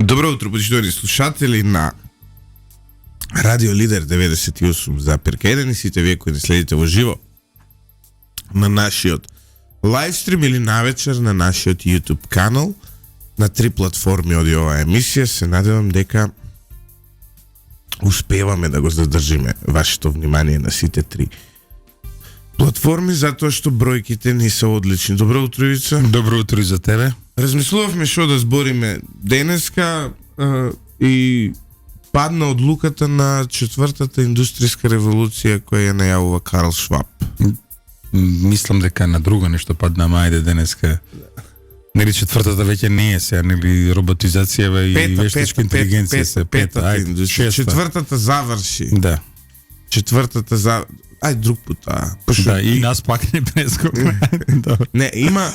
Добро утро, почитувани слушатели на Радио Лидер 98,1 и сите вие кои не следите во живо на нашиот лайвстрим или навечер на нашиот YouTube канал. На 3 платформи оди оваа емисија. Се надевам дека успеваме да го задржиме вашето внимание на сите 3 платформи, затоа што бројките ни се одлични. Добро утро, Ивица. Добро утро и за тебе. Размислувавме што да збориме денеска и падна одлуката на 4-та индустријска револуција која ја најавува Карл Шваб. Мислам дека на друго нешто падна, мајде денеска. Нели 4-та веќе не е сега, нели роботизацијава и вештачка интелигенција се пета. Ајде, 4-та заврши. Да. 4-та ај друг пут. Да, и нас пак не прескокме. Не, има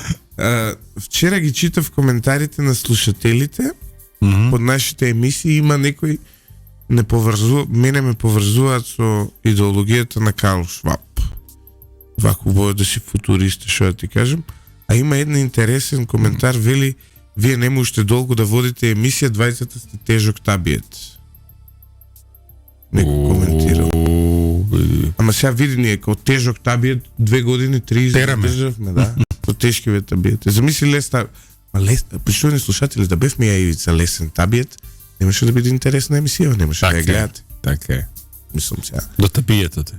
вчера ги читав коментарите на слушателите под нашите емисии, има некои мене ме поврзуваат со идеологијата на Карл Шваб. Вако боја да си футурист, што да ти кажем. А има една интересен коментар, вели, вие не можете долго да водите емисија, 20-та сте тежок табиет. Некој коментирал. Ама сега види ние, као тежок табиет, 2 години, 3 државме, да. По тешки табиете. Замисли почитувани слушатели, да бевме ја Ивица лесен табиет, немаше да биде интересна емисија, немаше да ја гледате. Така е. Мислам сега. До табиетот е.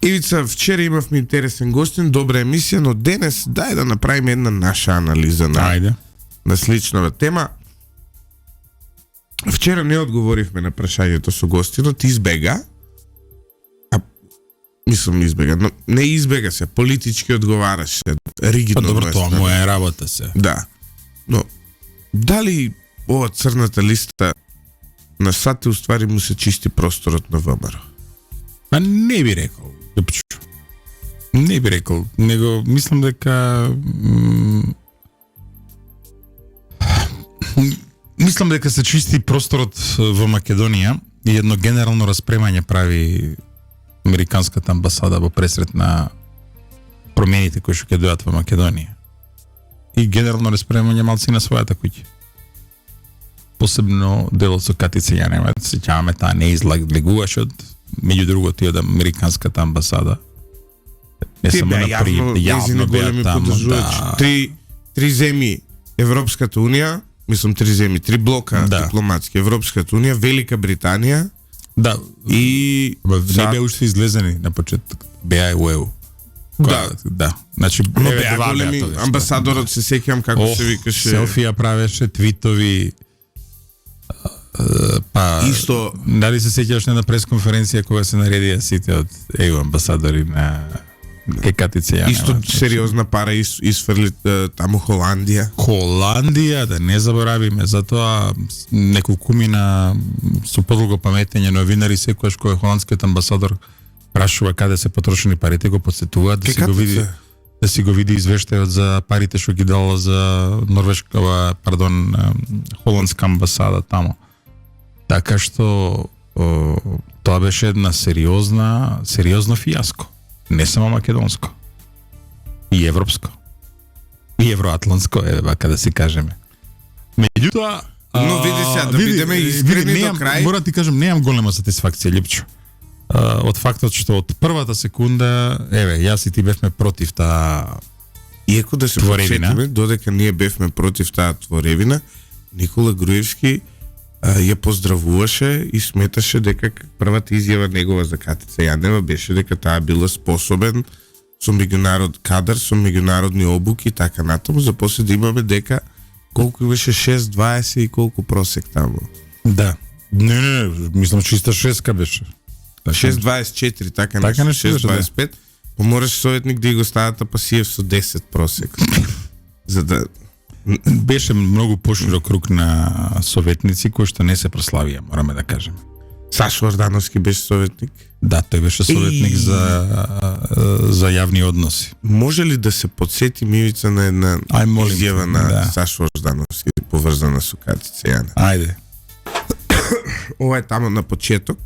Ивица, вчера имавме интересен гостин, добра емисија, но денес дај да направиме една наша анализа на сличнава тема. Вчера не одговоривме на прашањето со гостинот, избега. Мислам избега, но не избега се, политички одговараше, ригидно. Добро, тоа му е работа се. Да. Но дали ова црната листа на САТ уствари му се чисти просторот на ВМРО? Па не би рекол. Не би рекол, него мислам дека мислам дека се чисти просторот во Македонија и едно генерално распремање прави американската амбасада во пресрет на промените кои што ќе дојдат во Македонија. И генерално распремање малци на својата куќа. Посебно делот со Катица Јанева, сеќаваме таа не излегуваше од меѓу другото и од американската амбасада. Не само на јавно големи поддржувачи. Три земји, Европската унија, мислам 3 земји, 3 блока дипломатски, Европската унија, Велика Британија. Да, и не беа уште излезени на почеток. Беа и УЕУ. Да. Значи, но беа големи, амбасадорот се сеќавам како се викаше. Селфија правеше, твитови. Па исто, дали се сеќаваш на пресконференција кога се наредија сите од ЕУ амбасадори на Катица Јанева. Исто сериозна пара изфрли таму Холандија, да не заборавиме, затоа неколкумина со подолго паметење новинари секогаш кој холандскиот амбасадор прашува каде се потрошени парите, го потсетуваат да си го види извештајот за парите што ги дала за холандска амбасада таму. Така што тоа беше една сериозно фијаско. Не само македонско. И европско. И евроатлантско, вака да си кажеме. Меѓутоа, но види сега да бидеме искрени до крај. Мора ти кажам, немам голема сатисфакција, Липчо. Од фактот што од првата секунда, јас и ти бевме против таа иако да се подсетиме, додека ние бевме против таа творевина, Никола Груевски ја поздравуваше и сметаше дека првата изјава негова за Катица Јанева беше дека таа била способен со кадар, со меѓународни обуки и така натаму, за после да имаме дека колку имаше 6-20 и колку просек таму. Да. Не, мислам чиста 6 беше. 6-24, така не 6-25. Помораше советник да го стават Апасиев со 10 просек. За да беше многу поширок круг на советници кои што не се прославија, мораме да кажеме. Сашо Ордановски беше советник. Да, тој беше советник за јавни односи. Може ли да се подсети Ивица на една изјава на Сашо Ордановски поврзана со Катица Јанева? Ајде. Ова е тамо на почеток.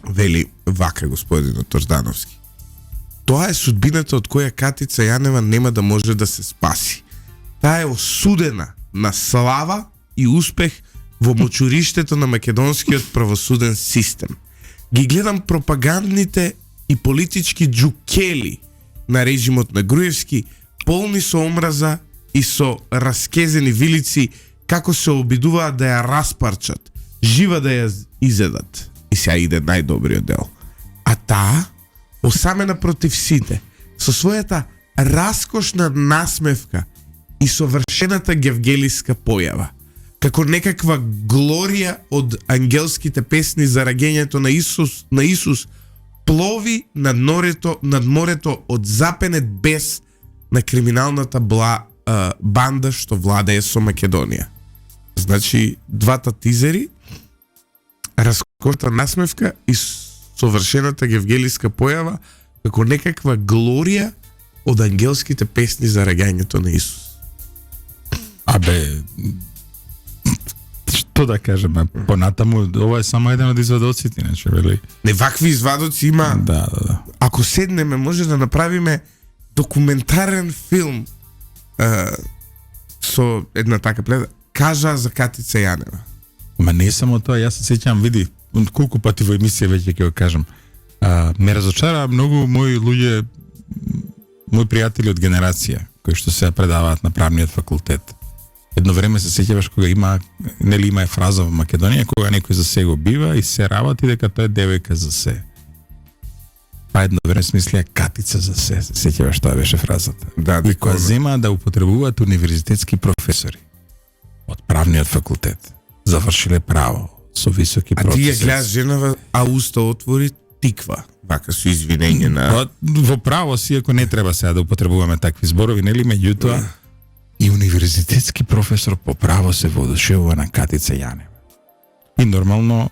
Вели вака господинот Ордановски. Тоа е судбината од која Катица Јанева нема да може да се спаси. Таа е осудена на слава и успех во мочуриштето на македонскиот правосуден систем. Ги гледам пропагандните и политички джукели на режимот на Груевски, полни со омраза и со раскезени вилици, како се обидуваат да ја распарчат, жива да ја изедат. И сега иде најдобриот дел. А таа, осамена против сите, со својата раскошна насмевка и совршената гевгелиска појава, како некаква глорија од ангелските песни за раѓењето на Исус, плови над морето од запенет бес на криминалната банда што владее со Македонија. Значи, двата тизери, раскошната насмевка и совршената гевгелиска појава како некаква глорија од ангелските песни за раѓањето на Исус. Абе, што да кажеме, понатаму, ова е само еден од извадоците, иначе, вели. Не, вакви извадоци има. Да. Ако седнеме, може да направиме документарен филм со една така пледа. Кажа за Катица Јанева. Ма не само тоа, јас се сеќам, види, колку пати во емисија веќе ќе го кажам. Ме разочара многу мои луѓе, мои пријатели од генерација, кои што се предаваат на правниот факултет. Едно време се сеќаваш кога има фраза во Македонија, кога некој за се го бива и се работи дека тоа е девојка за се. Па едно време смислија Катица за се сеќаваш, тоа беше фразата. Да, и која зема да употребуваат универзитетски професори од правниот факултет, завршиле право, со високи процеси. А ти ја гледаш женава, а уста отвори тиква, вака со извинење на... Во право си, ако не треба сега да употребуваме такви зборови, нели, меѓутоа, и универзитетски професор по право се воодушевува на Катица Јанева. И нормално,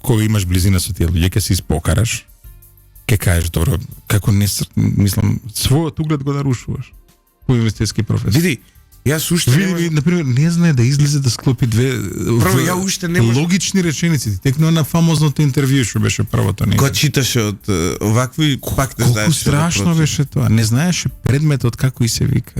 кога имаш близина со тие луѓе, ќе се испокараш, ќе кажеш, добро, како не, мислам, својот углед го нарушуваш. Универзитетски професор. Види, јас уште Види, например, не знае да излезе да склопи две логични реченици. Текно на фамозното интервју што беше првото не. Кога читаше од овакви, пак не знаеш. Колку страшно беше тоа. Не знаеше предметот како и се вика.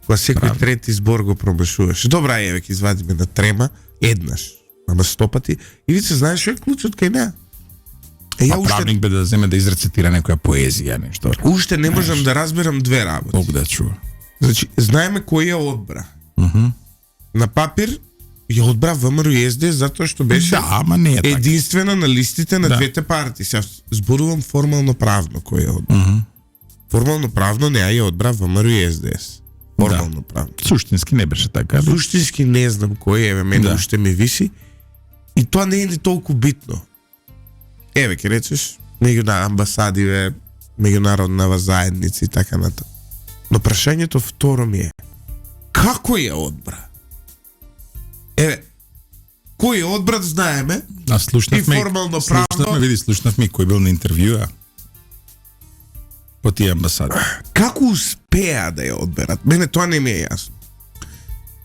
Кога секој трети збор го промашуваше. Добра, еве ќе извадиме на трема еднаш, ама 100 пати. И ви се знаеш што е клучот кај неа. Ја правник бе да земе да изрецитира некоја поезија, нешто. Уште не можам да разберам две работи. Бог да чува. Значи, знаеме кој ја одбра. На папир ја одбра ВМРО и СДС затоа што беше ама не е единствена на листите на двете партии. Сега зборувам формално правно кој ја одбра. Формално правно не ја одбра ВМРО и СДС. Формално правно. Суштински не беше така. Суштински не знам кој, еве мене уште ми виси. И тоа не е ни толку битно. Еве ќе речеш меѓу амбасади, меѓународна заедница и така натаму. Но прашањето второ ми е, како ја одбра? Еве, кој ја одбра знаеме, а слушнавме, и формално правно... Слушнавме кој бил на интервјуа по тие амбасади. Како успеа да ја одберат? Мене тоа не ми е јасно.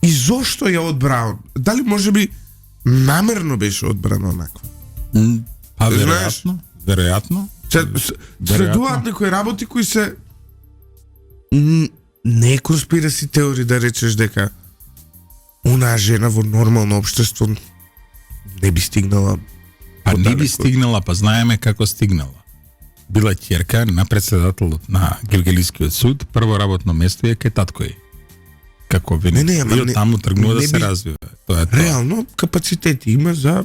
И зошто ја одбра? Дали може би намерно беше одбрано онакво? А веројатно. Следуваат некои работи кои се не е конспираси теории да речеш дека онаа жена во нормално општество не би стигнала. Па не би стигнала, па знаеме како стигнала. Била ќерка на председателот на Гевгелискиот суд, прво работно место е кај татко ѝ. Како винаги. И таму тргнува да се развива. Тоа е тоа. Реално капацитети има за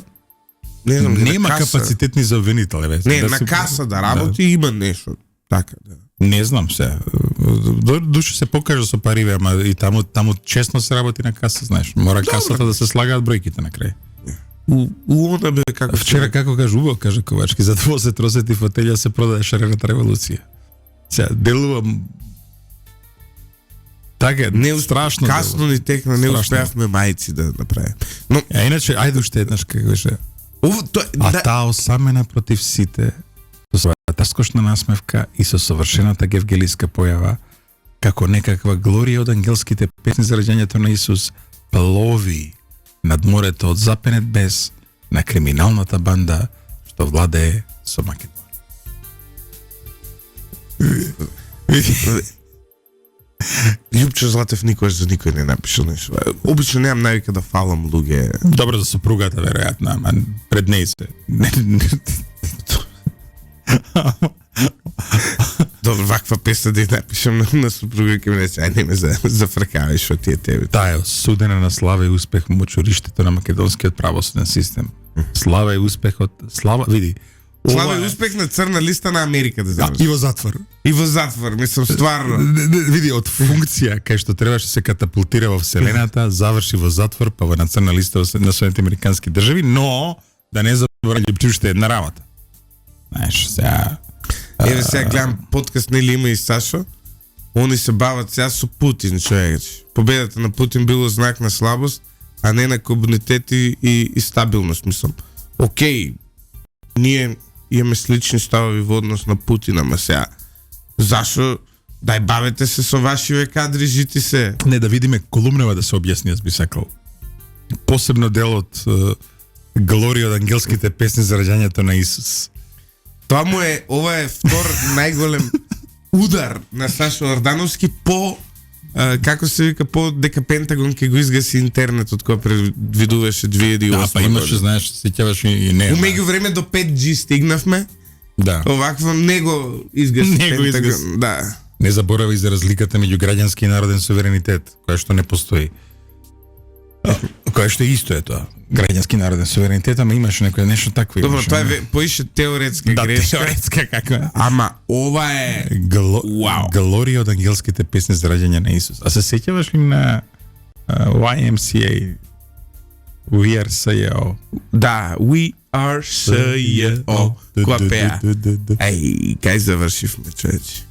нема капацитетни за обвинител, не, на каса да работи има нешто. Така, да. Не знам се. Душе се покажа со париве, ама и таму честно се работи на каса, знаеш. Мора касата да се слагаат бројките на крај. Она бе како вчера како кажа Ковачки, за 20 фотелја се продае шарената револуција. Сега делувам така не страшно. Касно ни текна, не успеавме мајци да направиме. Но иначе ајде уште еднаш како беше. Таа осамена против сите, со својата раскошна насмевка и со совршената гевгелиска појава, како некаква глорија од ангелските песни за раѓањето на Исус, плови над морето од запенет бес на криминалната банда што владее со Македонија. Ljupче Златев никош за никој не напишал нешто. Обично немам навика да фалам луѓе. Добро за супругата, веројатно, ама пред неј се. Добро, ваква песна да ја напишам на супруга ќе ме рече, ај не ме зафркавај што ти е тебе. Таа е осудена на слава и успех мочуриште на македонскиот правосуден систем. Слава и успехот, види. Слава и успех на црна листа на Америка да заврши. И во затвор. И во затвор, мислам стварно. Види, од функција кај што требаше се катапултира во вселената, заврши во затвор, па во на црна листа на Соединените американски држави, но да не забораваме уште една работа. Знаеш, сега Еве сега гледам подкаст нели има и Сашо. Они се бават сега со Путин, човече. Победата на Путин било знак на слабост, а не на комунитет и стабилност, мислам. Океј, ние имаме слични ставови во однос на Путин, ама сега зашо дај бавете се со вашиве кадри, жити се. Не, да видиме колумнева да се објасни, јас би сакал. Посебно дел од Глорија од ангелските песни за раѓањето на Исус. Тоа му е, ова е втор најголем удар на Сашо Ордановски по како се вика, по дека Пентагон ќе го изгаси интернетот кој предвидуваше 2008 Да, па имаше, знаеш, сеќаваш и не. У меѓувреме до 5G стигнавме. Да. Овакво него изгаси Пентагон. Да. Не заборави за разликата меѓу граѓански и народен суверенитет, која што не постои. Која што исто е тоа. Граѓански народен суверенитет, ама имаше некој нешто такво. Добро, тоа е поише теоретска грешка. Да, теоретска како е. Ама ова е Глорија од ангелските песни за раѓање на Исус. А се сеќаваш ли на YMCA? We are CEO. Да, We are CEO. Која пеа? Ај, кај завршивме, човече.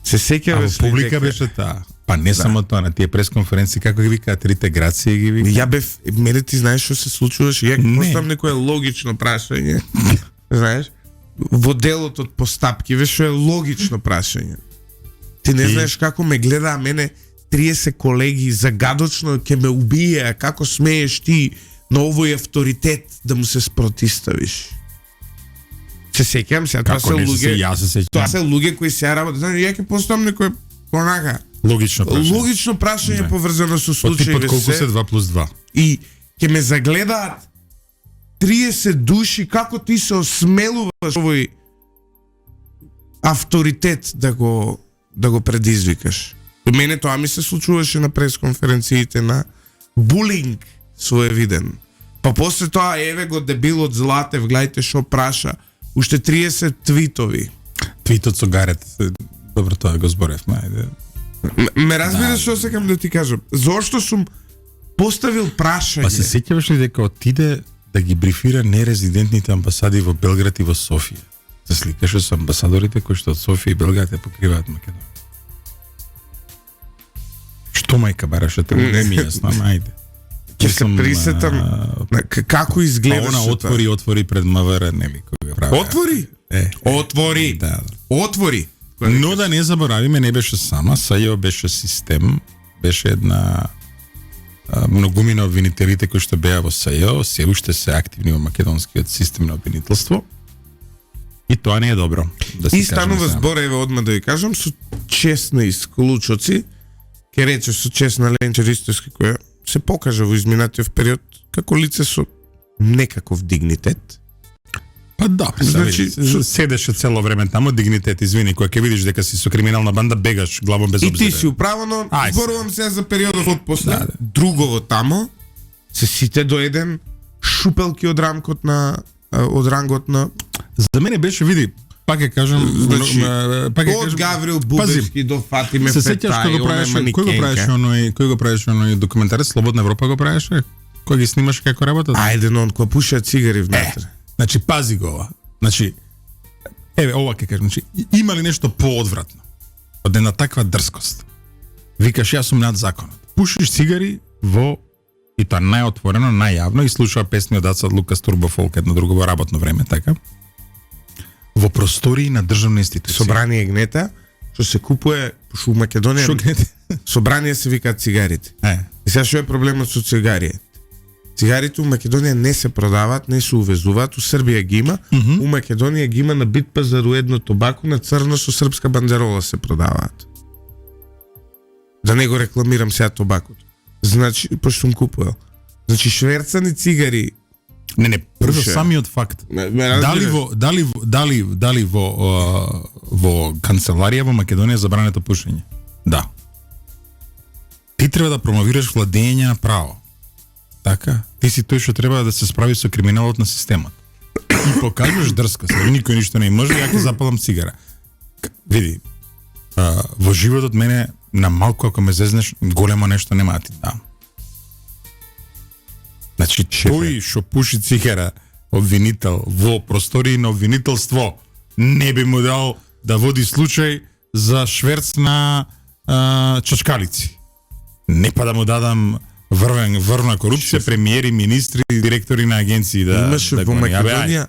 Се сеќаваш ли? Публика беше таа. Па не само тоа, на тие пресконференции, како ги викаат, трите грации ги викаат. Ја бев, мене ти знаеш што се случуваше, ја поставам некое логично прашање. Знаеш? Во делот од постапки, што е логично прашање. Ти не знаеш како ме гледа мене 30 колеги загадочно ќе ме убие, како смееш ти на овој авторитет да му се спротиставиш. Се сеќам се, тоа се луѓе. Тоа се луѓе кои се работат. Знаеш, ја ќе поставам некое онака логично прашање поврзано со случаи. Од колку се 2+2? И ќе ме загледаат 30 души како ти се осмелуваш овој авторитет да го предизвикаш. Мене тоа ми се случуваше на пресконференциите на булинг своевиден. Па после тоа еве го дебилот Златев, гледајте што праша, уште 30 твитови. Твитот со Гарет. Добро, тоа го зборевме, ајде. Ме разбираш што сакам да ти кажам? Зошто сум поставил прашање? Па се сеќаваш ли дека отиде да ги брифира нерезидентните амбасади во Белград и во Софија? Се сликаше со амбасадорите кои што од Софија и Белград ја покриваат Македонија. Што мајка бараше те не ми јасно, ајде. Ќе се присетам како изгледаше тоа. Она отвори пред МВР, нели, кој го прави. Отвори. Да. Отвори. Но да не заборавиме, не беше сама, САЈО беше систем, беше една многумина обвинителите кои што беа во САЈО, се уште се активни во македонскиот систем на обвинителство. И тоа не е добро. Да и станува збор, еве одма да ви кажам, со честни исклучоци, ке рече со честна Ленче Ристовски, која се покажа во изминатиот период како лице со некаков дигнитет. Па да, значи седеше цело време таму, дигнитет, извини, кога ќе видиш дека си со криминална банда, бегаш главом без обзира. И ти си управено, зборувам сега за периодот од после. Да. Другово тамо, се сите до еден шупелки од рангот на За мене беше, види, пак ќе кажам, значи, од Гаврил Бубевски до Фатиме Петај, кој го правеше оној документарец, Слободна Европа го правеше? Кој ги снимаше како работат? Ајде, но он кој пушеа цигари внатре. Значи, пази го ова. Значи, еве, ова ќе кажам, значи, има ли нешто поодвратно од една таква дрскост? Викаш, јас сум над законот. Пушиш цигари во, и тоа најотворено, најјавно, и слушава песни од Ацад Лукас Турбо Фолк едно друго во работно време, така? Во простории на државна институција. Собрание гнета, што се купува во Македонија. Што гнете? Собрание се викаат цигарите. И сега што е проблемот со цигарите? Цигарите у Македонија не се продаваат, не се увезуваат, у Србија ги има, у Македонија ги има на бит пазар едно тобако на црно со српска бандерола се продаваат. Да не го рекламирам сега тобакото. Значи, пошто сум купувал. Значи шверцани цигари. Не, прво Пуше. самиот факт. Ме Дали во канцеларија во Македонија забрането пушење? Да. Ти треба да промовираш владење на право. Така? Ти си тој што треба да се справи со криминалот на системот. И покажеш дрска, сега никој ништо не може, ја ќе запалам цигара. Види, во животот мене на малку ако ме зезнеш, големо нешто нема да ти дам. Значи, тој што пуши цигара, обвинител во простории на обвинителство, не би му дал да води случај за шверц на чачкалици. Не па да му дадам врвна корупција, премиери, министри, директори на агенции да Имаше да во го Македонија,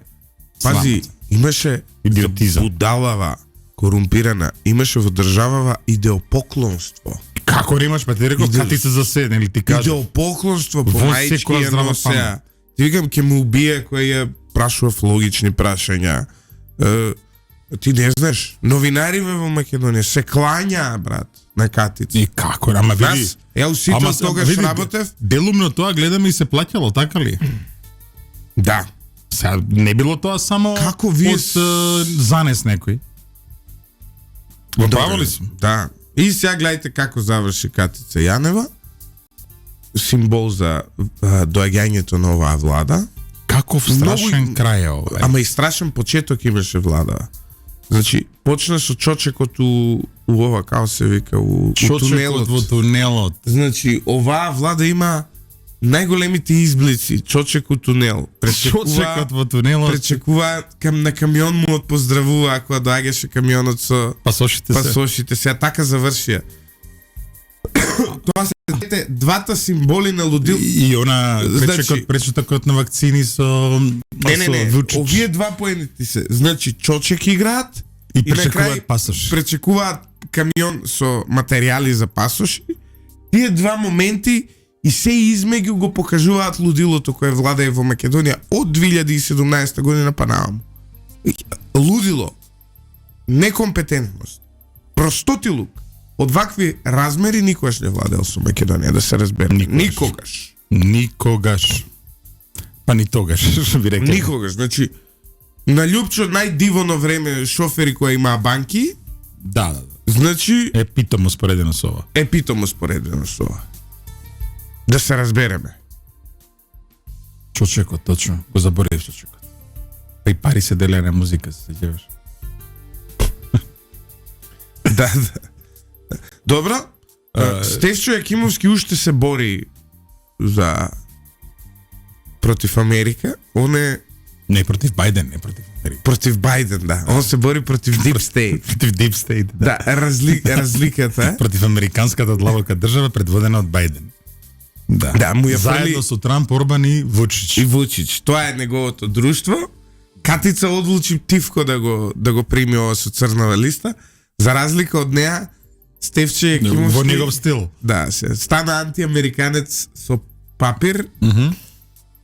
пази, имаше Идиотизам. будалава, корумпирана, имаше во државава идеопоклонство. Како ремаш, па ти рекол, катица за се, нели ти кажа? Идеопоклонство по Во мајчки секоја е здрава носеа. памет. Ти викам, ке му убие кој ја прашував логични прашања. Ти не знаеш, новинариве во Македонија се клањаа, брат, на катица. И како, ама види. Нас, ја усител тогаш види, работев. Делумно тоа гледаме и се плаќало, така ли? Да. Сега не било тоа само Како вие од занес некој. Во право ли сум? Да. И сега гледайте како заврши Катица Јанева. Символ за доаѓањето на оваа влада. Каков страшен крај е ова. Ама и страшен почеток имаше влада. Значи, почна со чочекот у ова, како се вика, у тунелот. во тунелот. Значи, оваа влада има најголемите изблици. Чочек у тунел. Чочекот во тунелот. Пречекува на камион му отпоздравува кога доаѓаше камионот со Пасошите се. пасошите. Сега така завршија. Тоа се двата символи на лудил. И она Значи- пречекот на вакцини со Не. Вучич. Овие два поединки се. Значи, чочек играат И на пречекуваат крај пасош. пречекуваат камион со материјали за пасоши. Тие два моменти и се измеѓу го покажуваат лудилото кое владее во Македонија од 2017 година па нааму. Лудило, некомпетентност, простотилук, од вакви размери никогаш не владеел со Македонија, да се разбере. Никогаш. Никогаш. Никогаш. Па ни тогаш, што би рекол. Никогаш. Значи, на Љупчо најдивоно време шофери кои имаа банки, Да. значи Е питомо споредено со ова. е питомо споредено со ова. Да се разбереме. Чочекот, точно. Го заборев чочекот. Па и пари се делеа на музика, се сеќаваш. Да. Добро. Стефчо Јакимовски уште се бори за против Америка. Он е Не против Бајден, не против Америка. против Бајден, да. Он се бори против Deep State. Против Deep State, да. Да, разликата е. Против американската длабока држава предводена од Бајден. Да. Да, му ја Заедно фрли со Трамп, Орбан и Вучич. и Вучич. Тоа е неговото друштво. Катица одлучи тивко да го прими ова со црнава листа. За разлика од неа, Стефче Јакимовски Во негов стил. Да, се стана антиамериканец со папир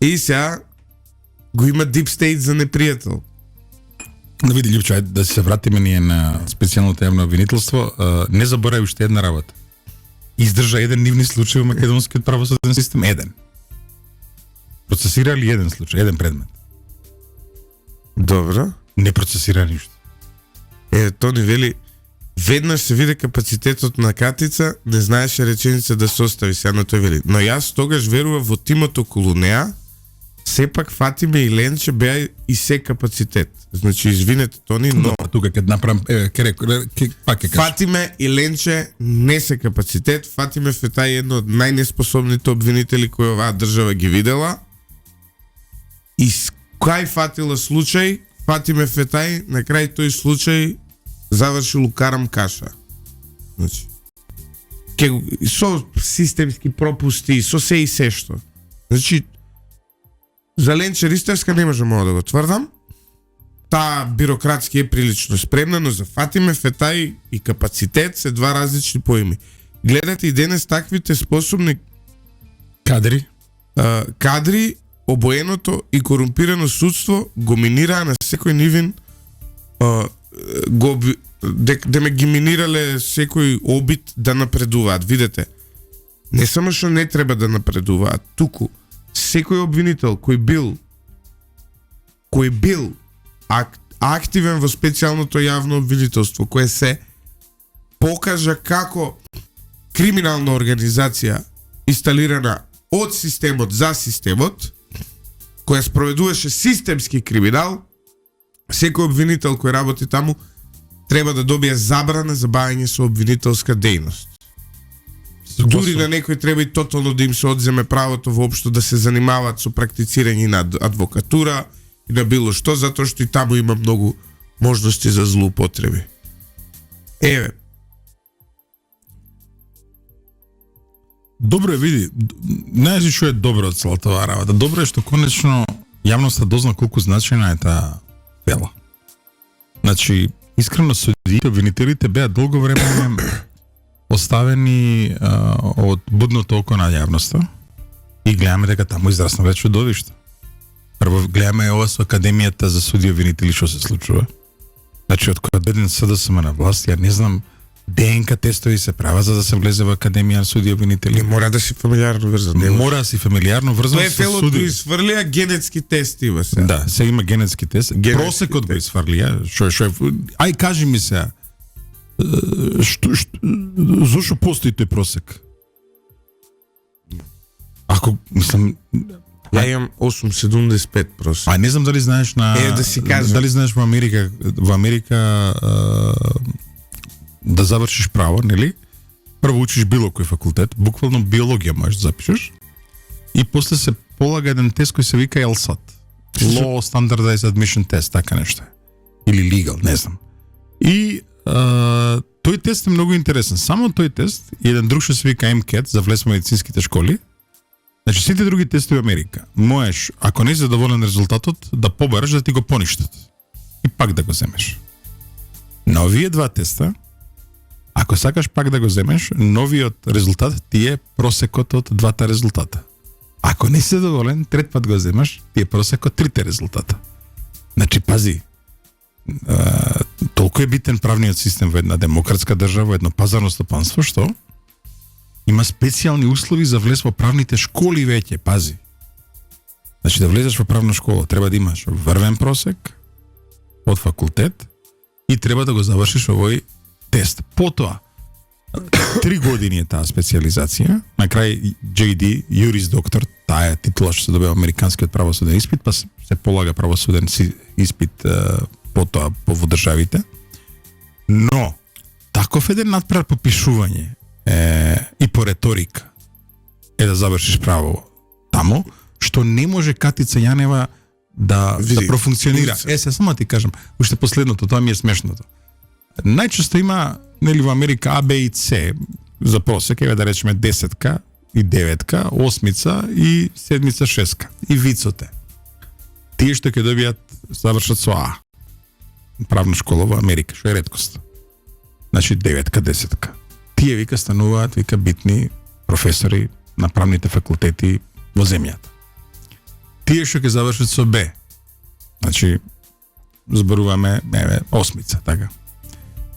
и сега го има Deep State за непријател. Да види, Љупчо, ајде да се вратиме ние на специјалното јавно обвинителство. Не заборави уште една работа. Издржа еден нивни случај во македонскиот правосуден систем. Еден. Процесирали еден случај, еден предмет. Добро. Не процесира ништо. Тоа ни вели веднаш се виде капацитетот на Катица, не знаеше реченица да се остави, сега на тој вели. Но јас тогаш верував во тимот околу неа, сепак Фатиме и Ленче беа и се капацитет. Значи, извинете, Тони, но Тука ќе направам, пак ќе кажам. Фатиме и Ленче не се капацитет. Фатиме Фетај е едно од најнеспособните обвинители кои оваа држава ги видела. И кај фатила случај, Фатиме Фетај, на крај тој случај завршил карам каша. Значи, со системски пропусти, со се и се што. Значи, за Ленче Ристевска не можам да го тврдам. Таа бирократски е прилично спремна, но за Фатиме Фетај и капацитет се два различни поими. Гледате и денес таквите способни Кадри. кадри, обоеното и корумпирано судство го минираа на секој нивен да ме ги минирале секој обид да напредуваат. Видете, не само што не треба да напредуваат, туку секој обвинител кој бил активен во специјалното јавно обвинителство, кое се покажа како криминална организација инсталирана од системот за системот, која спроведуваше системски криминал, секој обвинител кој работи таму треба да добие забрана за бавење со обвинителска дејност. Дури на некој треба и тотално да им се одземе правото воопшто да се занимаваат со практицирање на адвокатура и на било што, затоа што и таму има многу можности за злоупотреби. Еве. Добро е, види, знаеш што е добро од целата оваа работа? Добро е што конечно јавноста дозна колку значајна е таа дела. Значи, искрено судиите, обвинителите беа долго време оставени од будното око на јавноста и гледаме дека таму израснало чудовиште. Прво гледаме ова со Академијата за суди и обвинители што се случува. Значи, од кога деден СДСМ на власт, ја не знам, ДНК тестови се права за да се влезе во Академија на суди и обвинители. Не мора да си фамилиарно врзан. Мора да си фамилиарно врзан со суди. ПФЛ-ото изфрлија генетски тести во се. Да, се има генетски тест. Просекот го изфрлија. Што ај кажи ми се. Зошто постои тој просек? Ако мислам Ја имам 8,75 просек. не знам дали знаеш да си кажам. Дали знаеш во Америка да завршиш право, нели? Прво учиш било кој факултет, буквално биологија можеш да запишеш. И после се полага еден тест кој се вика LSAT. Law Standardized Admission Test, така нешто. Или legal, не знам. И тој тест е многу интересен. Само тој тест и еден друг што се вика MCAT за влез во медицинските школи. Значи сите други тестови во Америка можеш, ако не си задоволен резултатот, да побараш да ти го поништат. И пак да го земеш. Но овие два теста, ако сакаш пак да го земеш, новиот резултат ти е просекот од двата резултата. Ако не си задоволен, трет пат го земаш, ти е просекот трите резултата. Значи, пази, толку е битен правниот систем во една демократска држава, во едно пазарно стопанство, што има специјални услови за влез во правните школи веќе, пази. Значи, да влезеш во правна школа, треба да имаш врвен просек од факултет и треба да го завршиш овој тест. Потоа, 3 години е таа специјализација, на крај JD, юрис доктор, таа е титула што се добива американскиот правосуден испит, па се полага правосуден испит потоа во државите. Но, таков еден надпревар по пишување и по реторика е да завршиш право тамо, што не може Катица Јанева да профункционира. Се само ти кажам, уште последното, тоа ми е смешното. Најчесто има, нели во Америка А, Б и С за просек, еве да речеме 10-ка и 9-ка, 8-ца и 7-ца, 6-ка. И вицоте. Тие што ќе добијат завршат со А. Правна школа во Америка, што е реткост. Значи 9-ка, 10-ка. Тие вика стануваат вика битни професори на правните факултети во земјата. Тие што ќе завршат со Б. Значи зборуваме 8-ца, така.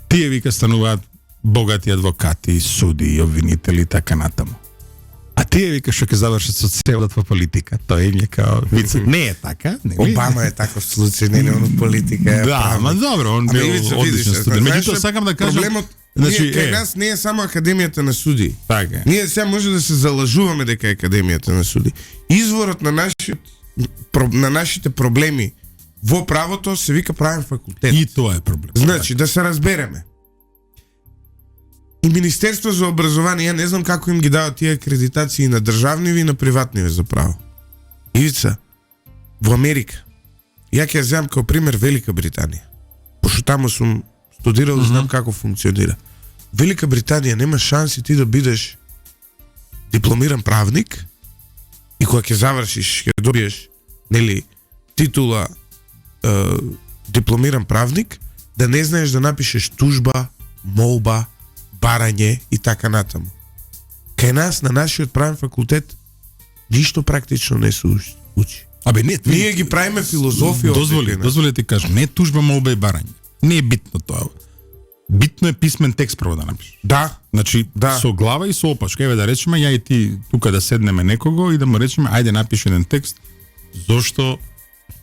Тие вика стануваат богати адвокати, суди, обвинители, така натаму. А тие вика што ќе завршат со С во политика. Тоа им е као виц. Не е така, нели? Обама е таков случај, нели, он политика е. Да, ма добро, он бил одличен студент. Меѓутоа сакам да кажам, проблемот кај нас не е само Академијата на суди. Така. Ние сега може да се залажуваме дека е Академијата на суди. Изворот на нашите проблеми во правото се вика правен факултет. И тоа е проблем. Значи, да се разбереме. И Министерство за образование, ја не знам како им ги дават тие акредитации на државниви и на приватниви за право. Ивица, во Америка, ја ќе ја земам како пример Велика Британија. Пошто таму сум студирал, знам како функционира. Велика Британија нема шанси ти да бидеш дипломиран правник и кога ќе завршиш, ќе добиеш, нели, титула дипломиран правник, да не знаеш да напишеш тужба, молба, барање и така натаму. Кај нас, на нашиот правен факултет, ништо практично не се учи. Абе, не, ние ги правиме филозофија. Дозволи ти кажам, не тужба, молба и барање. Не е битно тоа. Битно е писмен текст прво да напишеш. Да. Значи, Да. со глава и со опашка. Еве да речеме, ја и ти тука да седнеме некого и да му речеме, ајде напиши еден текст, зошто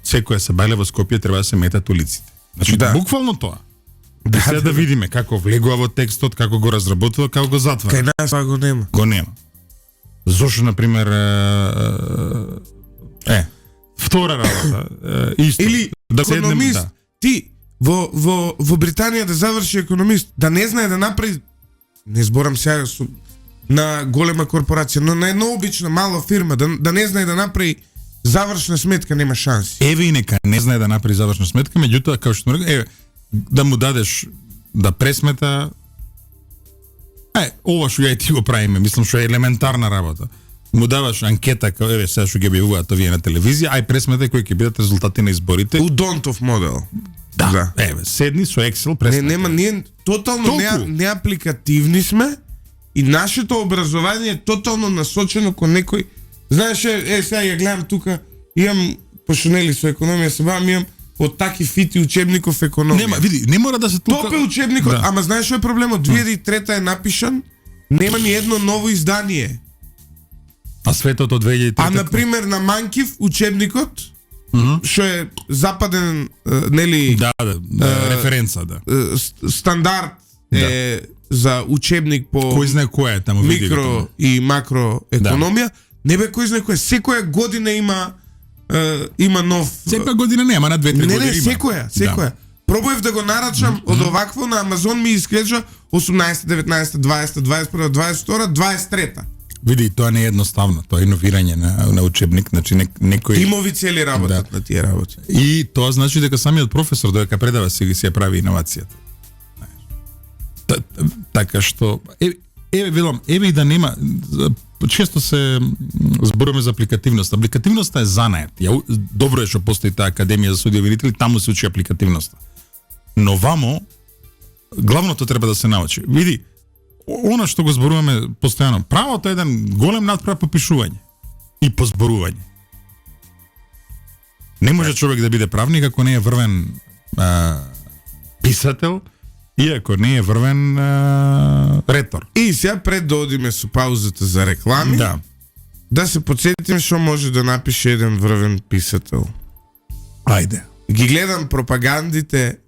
секоја Сабајле во Скопје треба да се метат улиците. Значи, Да. буквално тоа. Да, сега да видиме како влегува во текстот, како го разработува, како го затвара. Кај нас това го нема. Го нема. Зошто, например, втора работа, исто. Или да економист, да. ти во Британија да заврши економист, да не знае да направи, не зборам сега на голема корпорација, но на една обична мала фирма, да не знае да направи завршна сметка, нема шанси. Еве и нека не знае да направи завршна сметка, меѓутоа, како што му рекам, еве, да му дадеш да пресмета, ова што ја и ти го правиме, мислам што е елементарна работа. Му даваш анкета, као еве сега што ги објавуваат овие на телевизија, ај пресметај кои ќе бидат резултати на изборите. У Донтов модел. Да. Еве, седни со Excel пресметај. Нема, ние тотално неапликативни сме и нашето образование е тотално насочено кон некој. Знаеш, сега ја гледам тука, имам пошто нели со економија се бавам, имам од таки фити учебников економија. Нема, види, не мора да се тука. Топ е учебникот, да. Ама знаеш што е проблемот? 2003 е напишан, нема ни едно ново издание. А светот од 2003. А например на Манкив учебникот, што е западен нели да, референца, да. Стандард е за учебник по кој знае кој е таму микро и макро економија, не бе кој знае кој, секоја година има нов. Секоја година нема, на 2-3 години. Не, секоја. Да. Пробував да го нарачам од овакво на Амазон, ми изглежда 18, 19, 20, 21, 22, 23. Види, тоа не е едноставно, тоа е иновирање на учебник, значи некој тимови цели работат на тие работи. И тоа значи дека самиот професор додека предава си ја прави иновацијата. Така што еве велам, еве и да нема, често се зборуваме за апликативност. Апликативноста е занает. Добро е што постои таа академија за судија верители, таму се учи апликативноста. Но вамо главното треба да се научи. Види, она што го зборуваме постојано, правото е еден голем надправ по пишување и по зборување. Не може човек да биде правник ако не е врвен писател и ако не е врвен ретор. И сега пред да одиме со паузата за реклами, да се подсетим што може да напише еден врвен писател. Ајде. Ги гледам пропагандните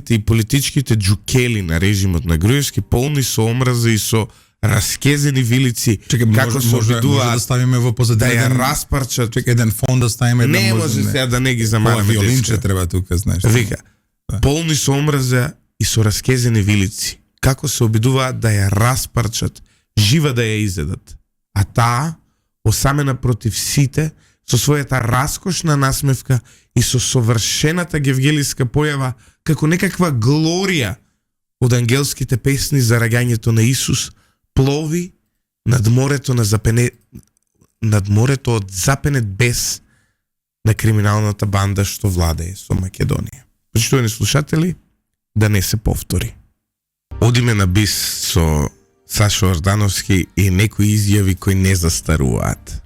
и политичките джукели на режимот на Груевски, полни со омраза и со раскезени вилици. Чекай, како се обидуваат да ставиме во позадина да ја распарчат. Чекай, еден фон да ставиме. Не може сега да не ги замараме. Виолинче треба тука, знаеш. Вика, полни со омраза и со раскезени вилици. Како се обидуваат да ја распарчат, жива да ја изедат. А таа, осамена против сите, со својата раскошна насмевка и со совршената гевгелиска појава, како некаква глорија од ангелските песни за раѓањето на Исус, плови над морето од запенет бес на криминалната банда што владее со Македонија. Почитувани слушатели, да не се повтори. Одиме на бис со Сашо Ордановски и некои изјави кои не застаруваат.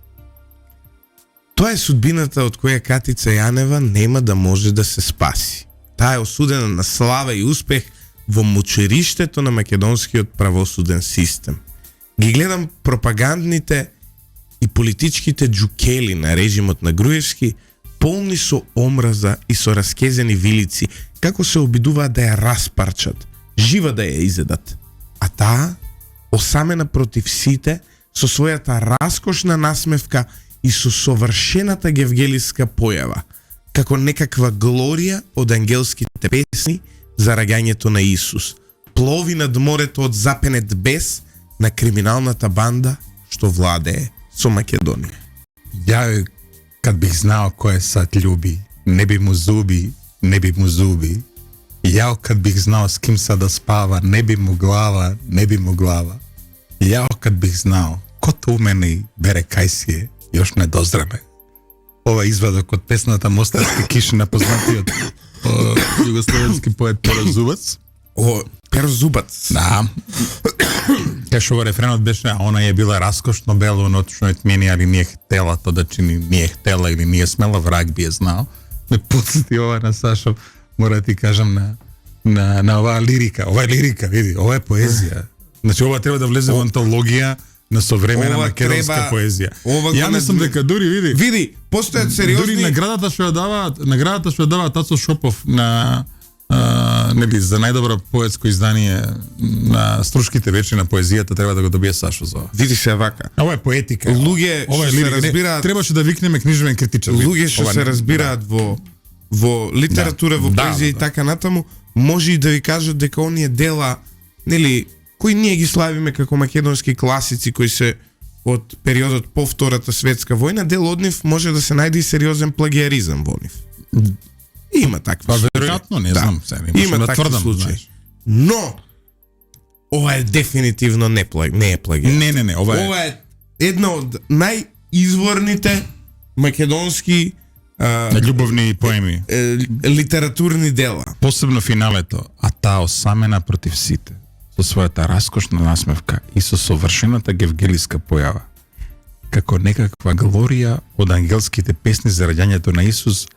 Тоа е судбината од која Катица Јанева нема да може да се спаси. Таа е осудена на слава и успех во мучериштето на македонскиот правосуден систем. Ги гледам пропагандните и политичките джукели на режимот на Груевски, полни со омраза и со раскезени вилици, како се обидуваат да ја распарчат, жива да ја изедат. А таа, осамена против сите, со својата раскошна насмевка и со совршената гевгелиска појава, како некаква глорија од ангелските песни за раѓањето на Исус, плови над морето од запенет бес на криминалната банда што владее со Македонија. Ја, кад бих знал кој сад љуби, не би му зуби, не би му зуби. Ја, кад бих знал с ким са да спава, не би му глава, не би му глава. Ја, кад бих знал, кото у мене бере кај си е, још не дозреме. Ова извадок од песната Мостарски киши на познатиот југословенски поет Перо Зубац. Перо Зубац. Да. Кај ова рефренот беше, а она е била раскошно бело, нотично е тмени, али nije htela to da čini, nije htela ili nije smela, vrag bi je znao. Me podsjeti ова на Сашо, мора ти кажам, на оваа лирика. Ова е лирика, види, ова е поезија. Значи ова треба да влезе во антологија на современа Ова македонска треба- поезија. ова Ја го мислам надве- дека дури види, Види, постојат сериозни... дури наградата што ја дава Тацо Шопов на нели за најдобро поетско издание на Струшките вечери на поезијата треба да го добие Сашо за ова. Види се вака. Ова е поетика. Луѓе ова е што се лирика. разбираат- Требаше да викнеме книжевен критичар. Луѓе што Ова се не- разбираат во литература, во Да, поезија и да. така натаму, може и да ви кажат дека оние дела, нели, кои ние ги славиме како македонски класици кои се од периодот по Втората светска војна, дел од нив може да се најде и сериозен плагиаризам во нив. Има такви Па случаи. веројатно, не знам, сега не Има можам да такви тврдам, случаи. знаеш. Но ова е дефинитивно не е плагиат. Не, ова е Ова е една од најизворните македонски љубовни поеми. литературни дела. Посебно финалето, а таа осамена против сите, со својата раскошна насмевка и со совршената гевгелиска појава. Како некаква глорија од ангелските песни за раѓањето на Исус,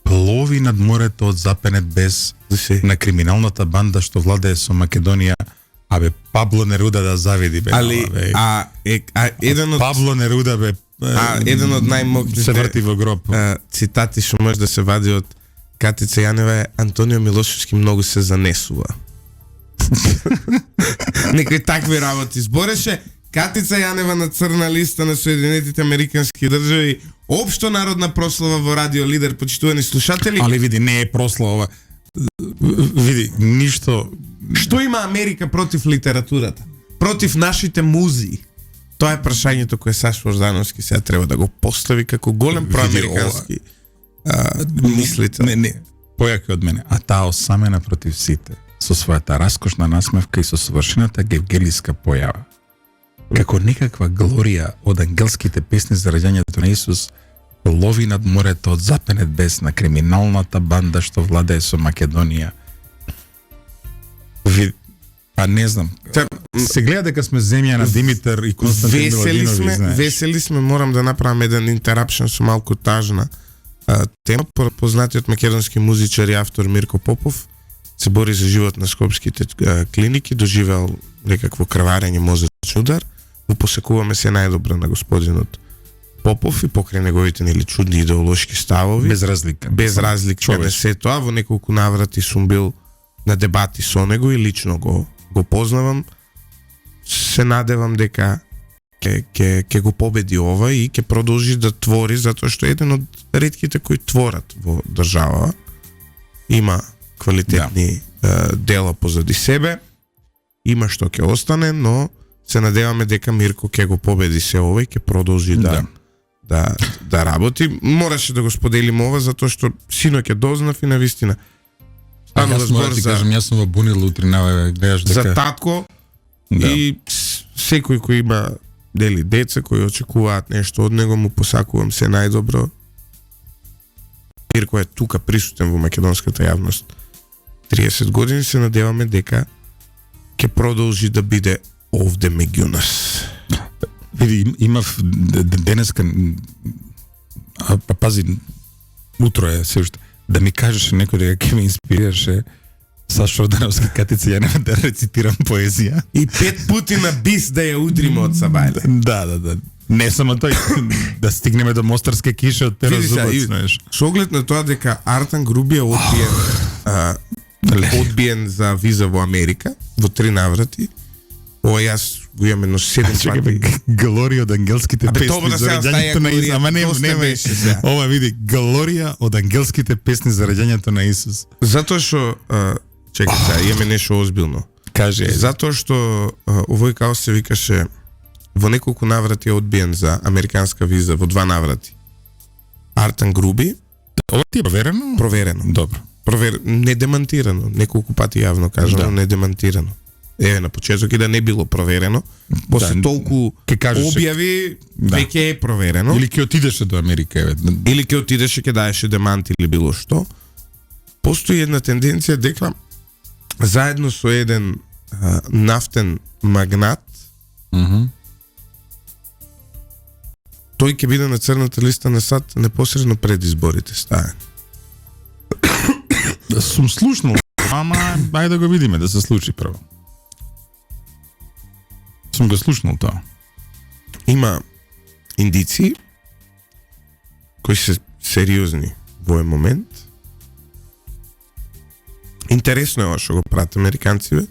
плови над морето од запенет без на криминалната банда што владее со Македонија. Абе, Пабло Неруда да завиди, бе. Али, бе. еден од Пабло Неруда, бе, еден од најмокрите се врти во гроб. цитати што може да се вади од Катица Јанева е: Антонио Милошевски многу се занесува. Некои такви работи збореше. Катица Јанева на црна листа на Соединетите Американски држави, општо народна прослава во Радио Лидер, почитувани слушатели. Али види, не е прослава. Види, ништо. Што има Америка против литературата? Против нашите музи? Тоа е прашањето кое Сашо Ордановски сега треба да го постави како голем проамерикански мислител. Не, појаки од мене. А таа осамена против сите, со својата раскошна насмевка и со совршената гевгелиска појава. Како некаква глорија од ангелските песни за раѓањето на Исус, лови над морето од запенет бес на криминалната банда што владее со Македонија. Па не знам. Се гледа дека сме земја на Димитар и Константин Миладинови, знаеш. Весели сме, морам да направам еден интерапшн со малку тажна тема. Познатиот македонски музичар и автор Мирко Попов се бори за живот на скопските клиники, доживеал некакво крварење, мозачен удар. Му посекуваме се најдобро на господинот Попов и покрај неговите нели чудни идеолошки ставови. Без разлика. Без разлика на се тоа, во неколку наврати сум бил на дебати со него и лично го познавам. Се надевам дека ќе го победи ова и ќе продолжи да твори, затоа што е еден од ретките кои творат во држава. Има квалитетни дела позади себе, има што ќе остане, но се надеваме дека Мирко ќе го победи се ова и ќе продолжи да работи. Мораше да го споделим ова затоа што синоќ ќе дознав и навистина. Јас мора ти кажам, јас сум во бунил утринава, гледаш дека за татко и секој кој има дели деца кои очекуваат нешто од него, му посакувам се најдобро. Мирко е тука присутен во македонската јавност 30 години, се надеваме дека ќе продолжи да биде овде меѓу нас. Види, имав денеска, пази, утро е се уште, да ми кажеше некој дека ќе ме инспирираше Сашо Ордановски, Катица Јанева да рецитирам поезија. И 5 пути на бис да ја удриме од Сабајле. Да. Не само тој, да стигнеме до Мостарска киша од Перо Зубац, знаеш. Со оглед на тоа дека Артан Груби е одбиен за виза во Америка во 3 наврати. Ова јас го имам едно 7 пати. Галорија од ангелските песни за раѓањето на Исус. Ама не. Ова види, галорија од ангелските песни за раѓањето на Исус. Затоа што чекај сега, имаме нешто озбилно. Каже. Затоа што овој као се викаше во неколку наврати е одбиен за американска виза, во 2 наврати. Артан Груби. Ова ти е проверено? Проверено. Добро. Не демантирано. Неколку пати јавно кажано, не демантирано. На почеток и да не било проверено. После толку објави, веќе е проверено. Или ќе отидеше до Америка, Или ќе отидеше, ќе даеше демант или било што. Постои една тенденција дека заедно со еден нафтен магнат, тој ќе биде на црната листа на САД непосредно пред изборите стаја. Сум слушнал Ама, ајде да го видиме, да се случи прво. Сум го слушнал тоа. Има индици кои се сериозни во овој момент. Интересно е ова што го прават американците.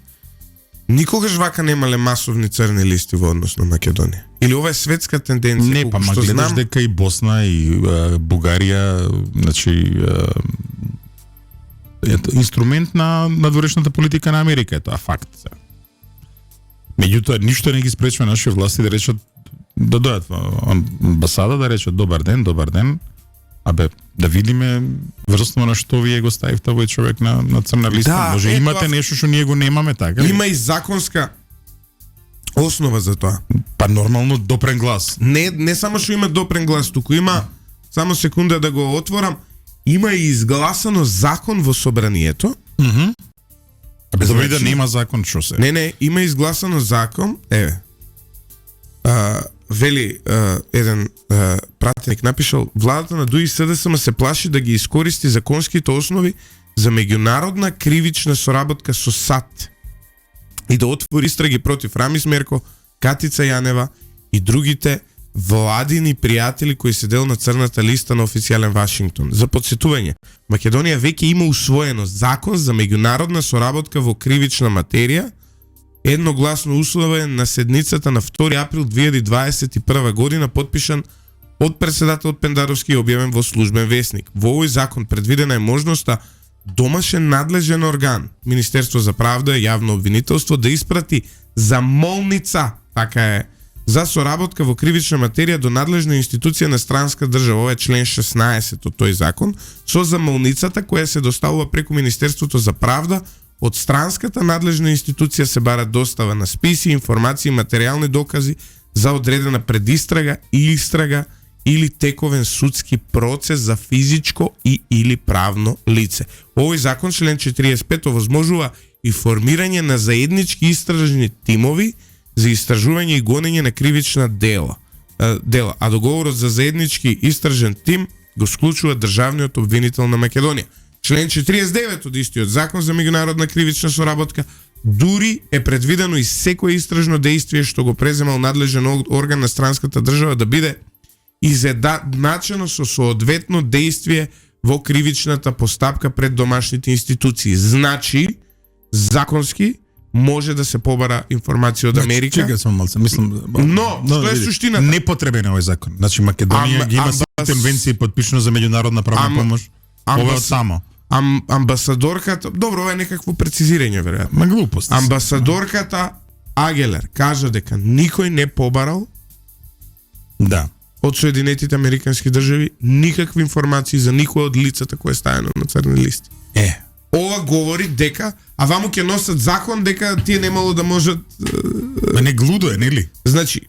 Никогаш вака немале масовни црни листи во однос на Македонија. Или ова е светска тенденција? Не, па ма гледаш дека и Босна и Бугарија, значи инструмент на надворешната политика на Америка е тоа факт. Меѓутоа ништо не ги спречува нашите власти да речат, да дојдат во амбасада да речат добар ден. Абе, да видиме врзно на што вие го ставивте овој човек на црна листа. Да, може имате нешто што ние го немаме, така? Има и законска основа за тоа. Па нормално допрен глас. Не само што има допрен глас, туку има, само секунда да го отворам, има и изгласано закон во собранието. Без да нема закон, што се? Не, има изгласано закон, вели еден пратеник напишал, владата на ДУИ СДСМ се плаши да ги искористи законските основи за меѓународна кривична соработка со САД и да отвори истраги против Рамис Мерко, Катица Јанева и другите владини пријатели кои се дел на црната листа на официјален Вашингтон. За подсетување, Македонија веќе има усвоено закон за меѓународна соработка во кривична материја, едногласно условен на седницата на 2 април 2021 година, подпишан од председателот Пендаровски и објавен во службен весник. Во овој закон предвидена е можноста домашен надлежен орган, Министерство за правда и јавно обвинителство, да испрати замолница, така е, за соработка во кривична материја до надлежна институција на странска држава. Ова е член 16 од тој закон, со замолницата која се доставува преку Министерството за правда. Од странската надлежна институција се бара достава на списи, информации и материјални докази за одредена предистрага и истрага или тековен судски процес за физичко и или правно лице. Овој закон, член 45, овозможува и формирање на заеднички истражни тимови за истражување и гонење на кривична дела, а договорот за заеднички истражен тим го склучува државниот обвинител на Македонија. Член 49 од истиот закон за меѓународна кривична соработка дури е предвидено и секое истражно дејствие што го преземал надлежен орган на странската држава да биде изедначено со соодветно дејствие во кривичната постапка пред домашните институции. Значи, законски може да се побара информација од Америка. Чекај само малце, мислам. Но што е суштината? Непотребен е овој закон. Значи Македонија ги има конвенции подпишано за меѓународна правна помош. Ова е само. Амбасадорката, добро, ова е некакво прецизирање веројатно. Ма глупост. Амбасадорката Агелер кажа дека никој не побарал од Соединетите Американски држави никакви информации за никој од лицата кои е ставено на црни листи. Ова говори дека, а ваму ќе носат закон дека тие немало да можат... Не глудо е, нели? Значи,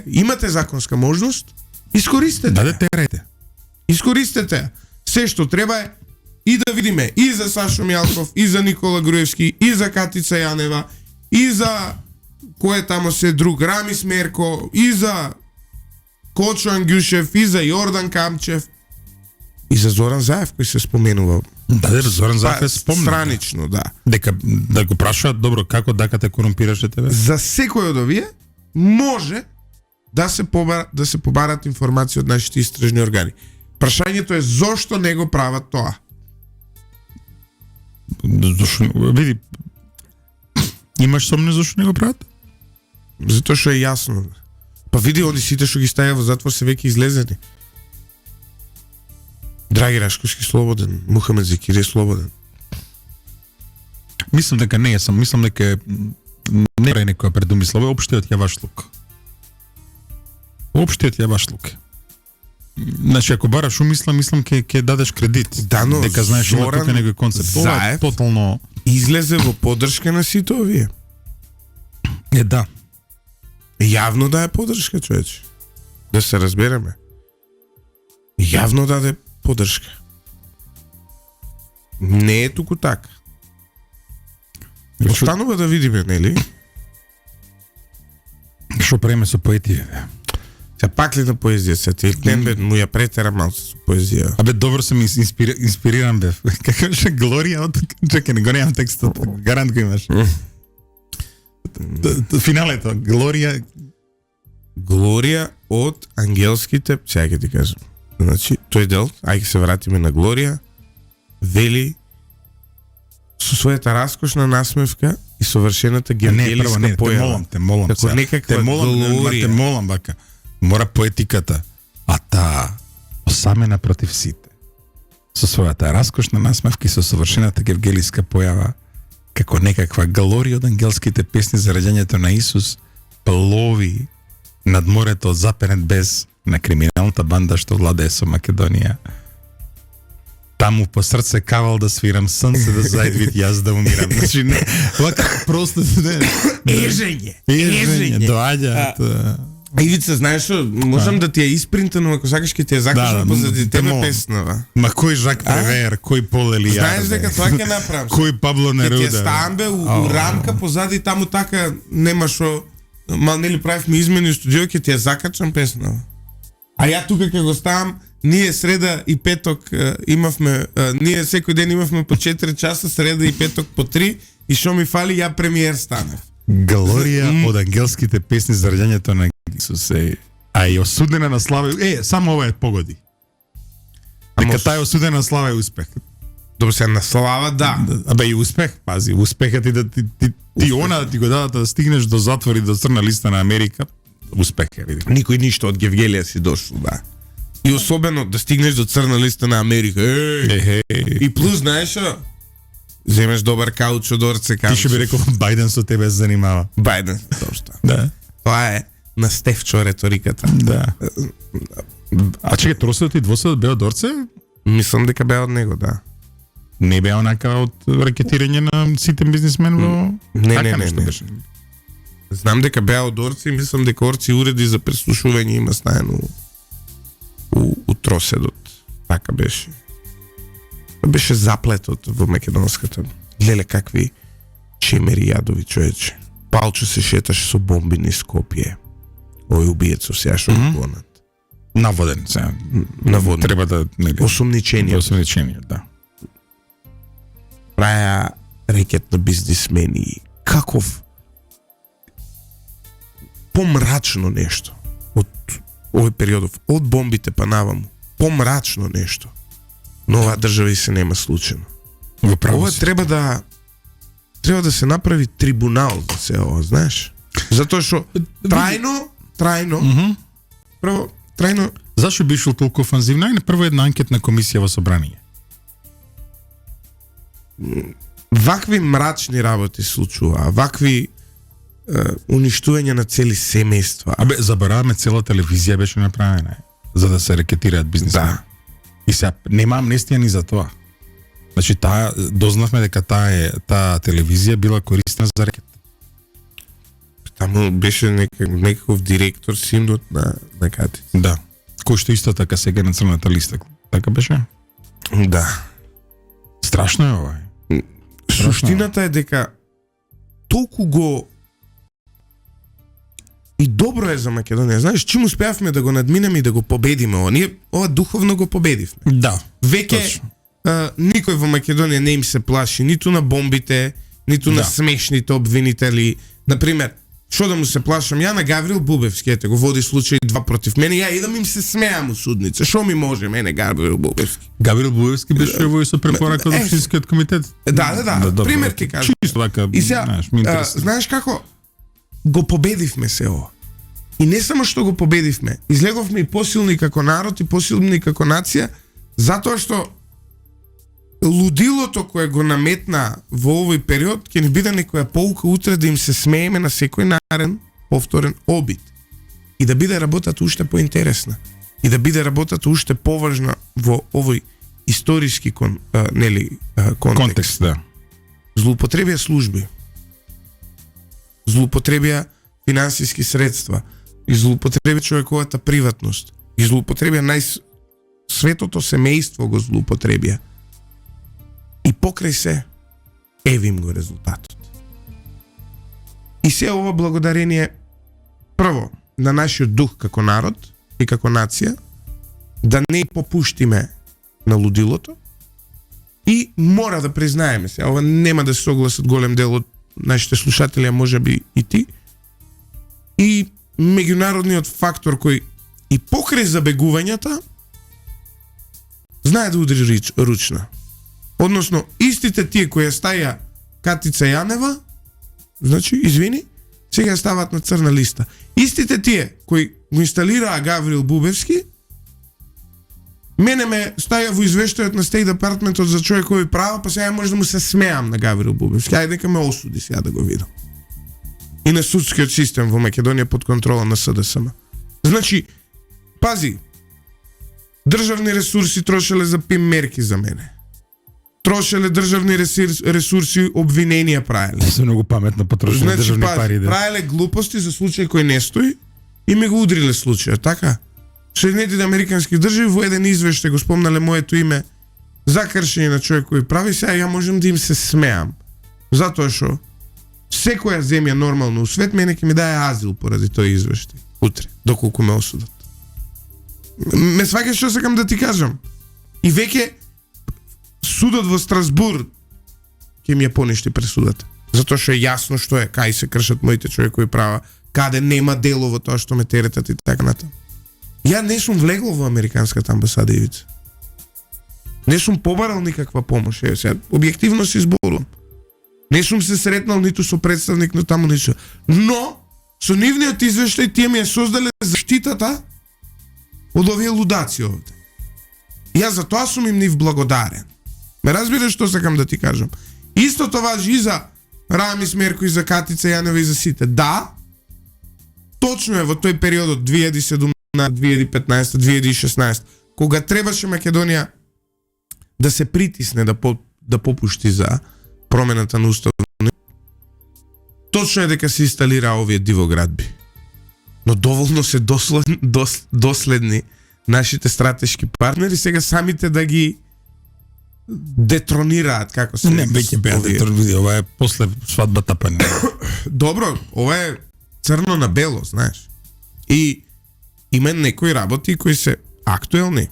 имате законска можност, искористете. Да, терајте. Искористете. Се што треба е и да видиме и за Сашо Мјалков, и за Никола Груевски, и за Катица Јанева, и за кој тамо се друг, Рамис Мерко, и за Кочо Ангјушев, и за Јордан Камчев, и за Зоран Заев кој се споменува. Да, Зоран Заев е спомнен. Странично, да. Дека да го прашаат, добро, како дака те корумпираше тебе? За секој од овие може да се побарат информации од нашите истражни органи. Прашањето е зошто не го прават тоа? Види, имаш сомне зашто не го прават? Затоа што е јасно. Па види, они сите што ги ставија во затвор се веќе излезени. Драги Рашковски слободен, Мухамед Зекири слободен. Мислам дека не сам, мислам дека не е некоја предумислова, општиот јавашлук. Општиот јавашлук. Значи, ако бараш умислам ќе дадеш кредит. Да, но дека знаеш има тука некој концепт. Заев тотално излезе во поддршка на сите овие. Да. Јавно даде поддршка, човече. Да се разбереме. Јавно даде поддршка. Не е туку така. Останува да видиме, нели? Што правиме со поетија? Се пак ли на поезија се ти бе му ја претера малку со поезија. Абе, добро сум инспириран бев. Како ше Глорија од... Чекай, не го немам текстот. Гарант го имаш. Финалето, Глорија... Глорија од ангелските... Сега ќе ти кажам. Значи, тој дел, ајде се вратиме на Глорија, вели со својата раскошна насмевка и совршената гевгелиска појава. Те молам, како некаква Глорија. Те молам, бака. Мора поетиката. А таа осамена против сите. Со својата раскошна насмевка и со совршената гевгелиска појава, како некаква Глорија од ангелските песни за раѓањето на Исус, плови над морето од запенет без на криминалната банда што владее со Македонија. Таму по срце кавал да свирам, сонце да зајдвит, јас да умирам. Значи, не, вака просто Ежење. Доаѓа. Ивица, знаеш што, можам да ти ја испринтам, ако сакаш ќе ти ја закажам позади тебе песнава. Ма кој Жак Превер, кој Пол Елијар? Знаеш дека тоа ќе направам. Кој Пабло Неруда? Ќе ставам бе у рамка позади таму така нема што, мал нели правивме измени у студио, ќе ти ја закачам песнава. А ја тука ќе го ставам, ние среда и петок имавме, ние секој ден имавме по 4 часа, среда и петок по 3, и што ми фали, ја премиер станав. Глорија од ангелските песни за раѓањето на Исус е. А и осудена на слава. Само ова е погоди. Дека таа е осудена на слава и успех. Добро, се на слава, да. Абе и успех, пази, успехот и да ти она да ти го дадат да стигнеш до затвор и до црна листа на Америка, успех е, види. Никој ништо од Гевгелија си дошло, да. И особено да стигнеш до црна листа на Америка. И плюс, знаеш што? Земеш добар каучо, дорце каучо. Ти што би рекол, Бајден со тебе се занимава. Бајден, точно. Да. Тоа е на Стефчо реториката. Да. А чекай, тросот и двосот беа од Дорце? Мислам дека беа од него, да. Не беа онака од ракетирање на ситен бизнисмен во... Не. Знам дека беа од Орци и мислам дека Орци уреди за преслушување има ставено у Троседот. Така беше. Беше заплетот во македонската. Леле какви чемери јадови, човече. Палчо се шеташе со бомби низ Скопје. Ој убиецов сега што го гонат. Наводен сега. Наводен. Треба да... Осумничение, да. Праја рекет на бизнисмени. Каков помрачно нешто од овој периодов, од бомбите па наваму. Помрачно нешто. Но оваа држава и се нема случајно. Ова треба да се направи трибунал за се ова, знаеш? Затоа што трајно трајно Зашо би шол толку офанзивно? И прво една анкетна комисија во собрание. Вакви мрачни работи случува, вакви уништување на цели семејства. Абе, забораваме, цела телевизија беше направена за да се рекетираат бизнисмени. Да. И сега нема амнестија ни за тоа. Значи дознавме дека таа телевизија била користена за рекет. Таму беше некаков директор, синот на Катица. Да. Кој што исто така сега на црната листа. Така беше? Да. Страшно е ова. Суштината е дека толку го и добро е за Македонија. Знаеш, чим успеавме да го надминеме и да го победиме ова? Ние ова духовно го победивме. Да. Веќе никој во Македонија не им се плаши ниту на бомбите, ниту на смешните обвинители. Например, што да му се плашам? Ја на Гаврил Бубевски, ете го води случај 2 против мене, ја идам им се смеам у судница. Што ми може мене Гаврил Бубевски? Гаврил Бубевски беше во со препорака од општинскиот комитет. Да. Пример ти кажам. Чисто така, знаеш како го победивме се ова. И не само што го победивме, излеговме и посилни како народ и посилни како нација, затоа што лудилото кое го наметна во овој период ќе ни биде некоја поука утре да им се смееме на секој нареден повторен обид. И да биде работата уште поинтересна. И да биде работата уште поважна во овој историски контекст. Да. Злоупотребија служби. Злоупотребија финансиски средства. И злоупотребија човековата приватност. И злоупотребија светото семејство го злоупотребија. И покрај се, евим го резултатот. И се ова благодарение, прво, на нашиот дух како народ и како нација да не попуштиме на лудилото и мора да признаеме се, ова нема да се согласат голем дел од нашите слушатели, а можеби и ти, и меѓународниот фактор кој и покрај забегувањата знае да удри ручна. Односно, истите тие кои ја стаја Катица Јанева, значи, извини, сега ја стават на црна листа. Истите тие кои го инсталираа Гаврил Бубевски, мене ме стаја во извештајот на Стейт Департментот за човекови права, па сега може да му се смеам на Гаврил Бубевски. Ајде дека ме осуди сега да го видам. И на судскиот систем во Македонија под контрола на СДСМ. Значи, пази, државни ресурси трошеле за пим мерки за мене. Трошеле државни ресурси обвиненија правеле. Се многу паметно потрошиле Значи, државни пари. Да. Правеле глупости за случај кој не стои и ми го удриле случајот, така? Соединетите американски држави во еден извештај го спомнале моето име за кршење на човекови прави, сега ја можам да им се смеам. Затоа што секоја земја нормално у свет мене ќе ми даде азил поради тој извештај. Утре, доколку ме осудат. Ме сваќаш што сакам да ти кажам. И веќе судот во Страсбур ќе ми ја поништи пресудата. Затоа што е јасно што е, кај се кршат моите човекови права, каде нема делово тоа што ме теретат и така натаму. Ја не сум влегол во американската амбасада, Ивица. Не сум побарал никаква помош. Сега, објективно се изборувам. Не сум се сретнал ниту со представник на таму ништо. Но, со нивниот извештај тие ми ја создале заштитата од овие лудаци овде. Јас за тоа сум им нив благодарен. Ме разбираш што сакам да ти кажам. Истото важи и за Рамис Мерко и за Катица Јанева и за сите. Да, точно е во тој период од 2017, 2015, 2016, кога требаше Македонија да се притисне да попушти за промената на уставот. Точно е дека се инсталира овие дивоградби. Но доволно се доследни нашите стратешки партнери сега самите да ги детронираат, како се не веќе беа детронирани, ова е после свадбата па не. Добро, ова е црно на бело, знаеш. И има некои работи кои се актуелни.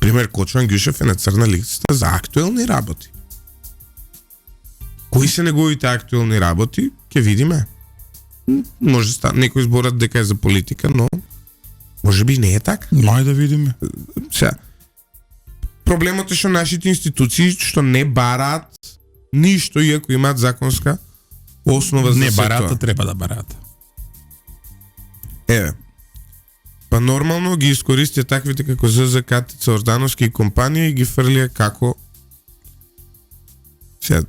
Пример, Кочман Ѓушев е на црна листа за актуелни работи. Кои се неговите актуелни работи, ќе видиме. Може некои зборат дека е за политика, но може би не е така. Мај да видиме. Сега, проблемот е што нашите институции што не бараат ништо, иако имаат законска основа за не се барата, тоа. треба да барата. Еве. Па нормално ги искористија таквите како ЗЗ, Катица Ордановски и компанија и ги фрлија како сега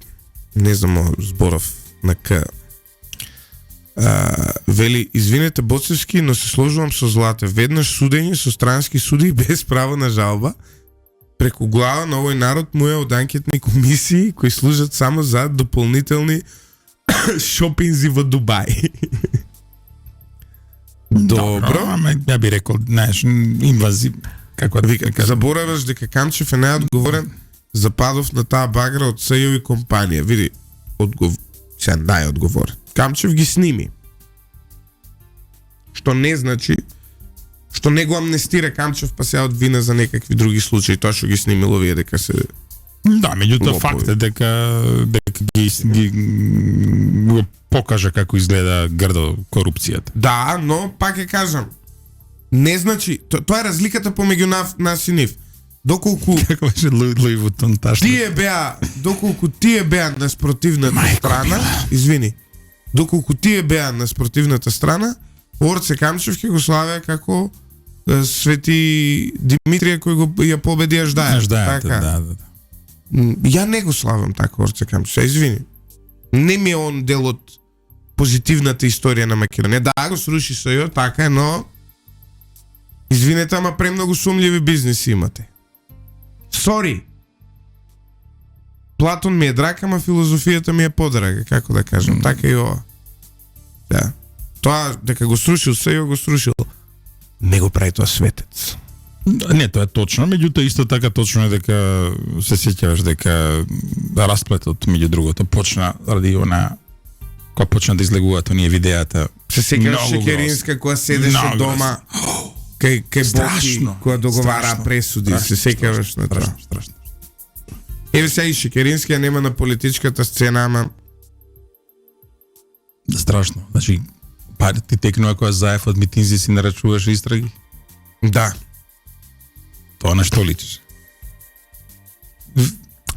не знам зборов на К. Вели, извинете Боцевски, но се сложувам со Злате. Веднаш судење со странски суди без право на жалба преку глава на овој народ му е од анкетни комисии кои служат само за дополнителни шопинзи во Дубај. Добро. Ама ја би рекол, знаеш, инвазив, како да кажам. Забораваш дека Камчев е најодговорен за падов на таа багра од СЈО и компанија. Види, се најодговорен. Камчев ги сними. Што не значи што не го амнестира Камчев па се одвина за некакви други случаи, тоа што ги снимило вие дека се. Да, меѓутоа факт е дека ги го покажа како изгледа грдо корупцијата. Да, но пак ќе кажам, не значи, тоа е разликата помеѓу нас и нив. Доколку како беше Луи Вутон ташно. Доколку тие беа на спротивната страна, извини. Доколку тие беа на спротивната страна, Орце Камчев ќе го славеа како Свети Димитрија кој го ја победи Аждајев. Така. Да. Ја не го славам така Орце Камчев, извини. Не ми е он дел од позитивната историја на Македонија. Да, го сруши СЈО, така е, но извинете, ама премногу сумљиви бизнеси имате. Сори. Платон ми е драг, ама филозофијата ми е подрага, како да кажам, така и ова. Да. Тоа дека го срушил СЈО, го срушил. Не го прави тоа светец. Не, тоа е точно, меѓутоа исто така точно е дека се сеќаваш дека расплетот меѓу другото почна ради она кога почна да излегуваат оние видеата. Се сеќаваш Многу Шекеринска која седеше Многу дома кај Боки Страшно. која договара пресуди, се сеќаваш на тоа. Страшно. Еве сега и Шекерински ја нема на политичката сцена, ама Страшно. Значи, ти текнува која Заев од митинзи си нарачуваш истраги. да. Тоа на што личиш?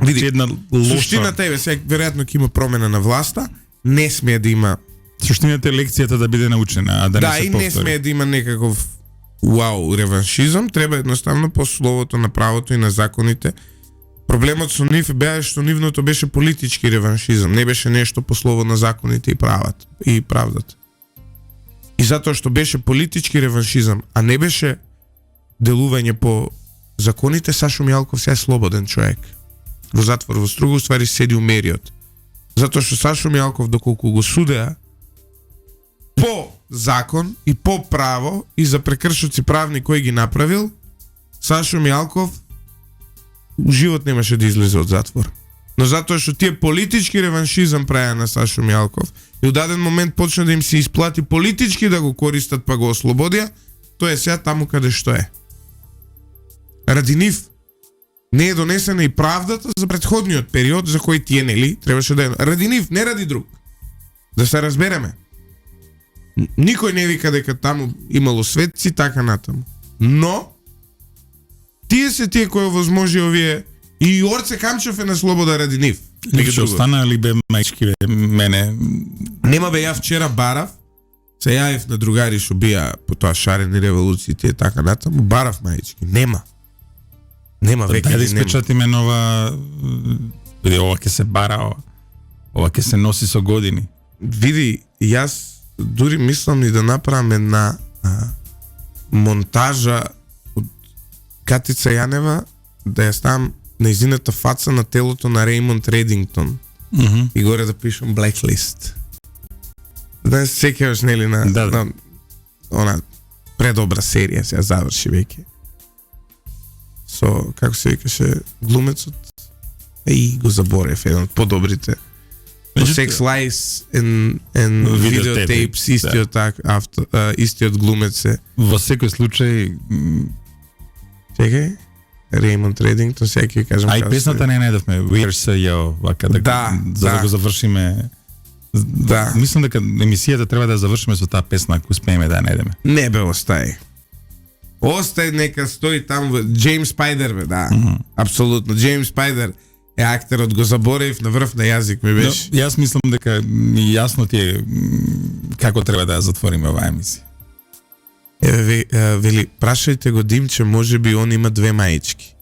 Види, Една лоша... суштината е сега веројатно ќе има промена на власта, не смее да има Суштината е лекцијата да биде научена, а да, да, не се и повтори. не смее да има некаков вау реваншизам, треба едноставно по словото на правото и на законите. Проблемот со нив беа што нивното беше политички реваншизам, не беше нешто по слово на законите и правдата. И затоа што беше политички реваншизам, а не беше делување по законите, Сашо Мијалков сега е слободен човек. Во затвор во Струга, уствари седи умериот. Затоа што Сашо Мијалков, доколку го судеа по закон и по право и за прекршоци правни кој ги направил, Сашо Мијалков живот немаше да излезе од затвор. Но затоа што тие политички реваншизам правеа на Сашо Мијалков и од даден момент почна да им се исплати политички да го користат па го ослободија, тоа е сега таму каде што е. Ради нив не е донесена и правдата за претходниот период за кој тие нели требаше да е. Ради нив, не ради друг. Да се разбереме. Никој не вика дека таму имало светци, така натаму. Но тие се тие кои овозможи овие и Орце Камчев е на слобода ради нив. Што остана ли бе мајчки бе мене? Нема бе, ја вчера барав, се јавив на другари што бија по тоа шарени револуциите и така натаму, барав мајчки. Нема веќе. Дај да испечатиме нова... Види, ова ќе се бара, ова ќе се носи со години. Види, јас дури мислам и да направам една монтажа од Катица Јанева, да ја ставам нејзината фаца на телото на Реймонд Редингтон и горе да пишам Blacklist. Да се сеќаваш нели на, Да. на она предобра серија, сега заврши веќе. Со, како се викаше, глумецот, го заборев, еден од подобрите. Sex Lies and Videotapes, истиот глумец е. Во секој случај, Чекај, Реймонд Редингтон, сега ќе ви кажам. а и песната не најдовме. We are so yo, вака за да го завршиме. Да. Мислам дека емисијата треба да ја завршиме со таа песна, ако успееме да ја најдеме. Не бе, остај. Остај, нека стои таму. Джеймс Спайдер, бе, да. Апсолутно. Джеймс Спайдер е актерот, го заборев на врв на јазик ми беше. Но, јас мислам дека јасно ти е како треба да ја затвориме оваа емисија. Вели, прашајте го Димче, може би он има две маички.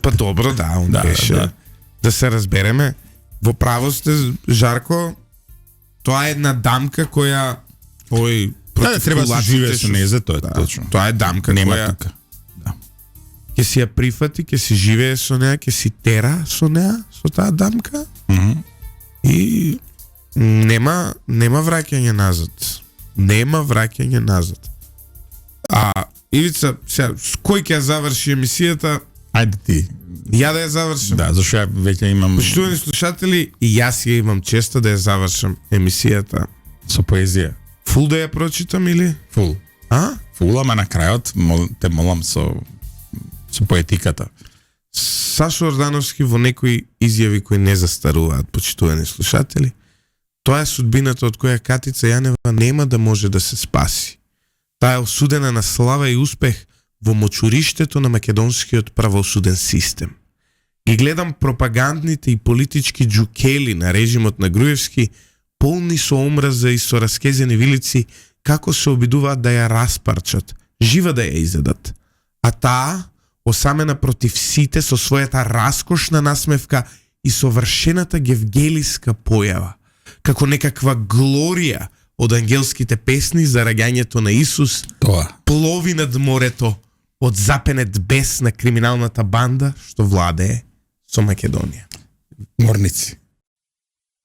Па добро, да, он беше. Да се разбереме. Во право сте, Жарко, тоа е една дамка која овој треба да се живее со незе, тоа е точно. Тоа е дамка нема која тука. ќе си ја прифати, ќе си живее со неа, ќе си тера со неа, со таа дамка. И нема враќање назад. Нема враќање назад. А Ивица, сега, с кој ќе ја заврши емисијата? Ајде ти. Ја да ја завршам. Да, зашто ја веќе имам... Почитувани слушатели, и јас ја имам честа да ја завршам емисијата. Со поезија. Фул да ја прочитам или? Фул. А? Фул, ама на крајот те молам со поетиката. Сашо Ордановски во некои изјави кои не застаруваат, почитувани слушатели, тоа е судбината од која Катица Јанева нема да може да се спаси. Таа е осудена на слава и успех во мочуриштето на македонскиот правосуден систем. Ги гледам пропагандните и политички џукели на режимот на Груевски, полни со омраза и со раскезени вилици, како се обидуваат да ја распарчат, жива да ја изедат. А таа, осамена против сите со својата раскошна насмевка и совршената гевгелиска појава, како некаква глорија од ангелските песни за раѓањето на Исус, Тоа. плови над морето од запенет бес на криминалната банда што владее со Македонија. Морници.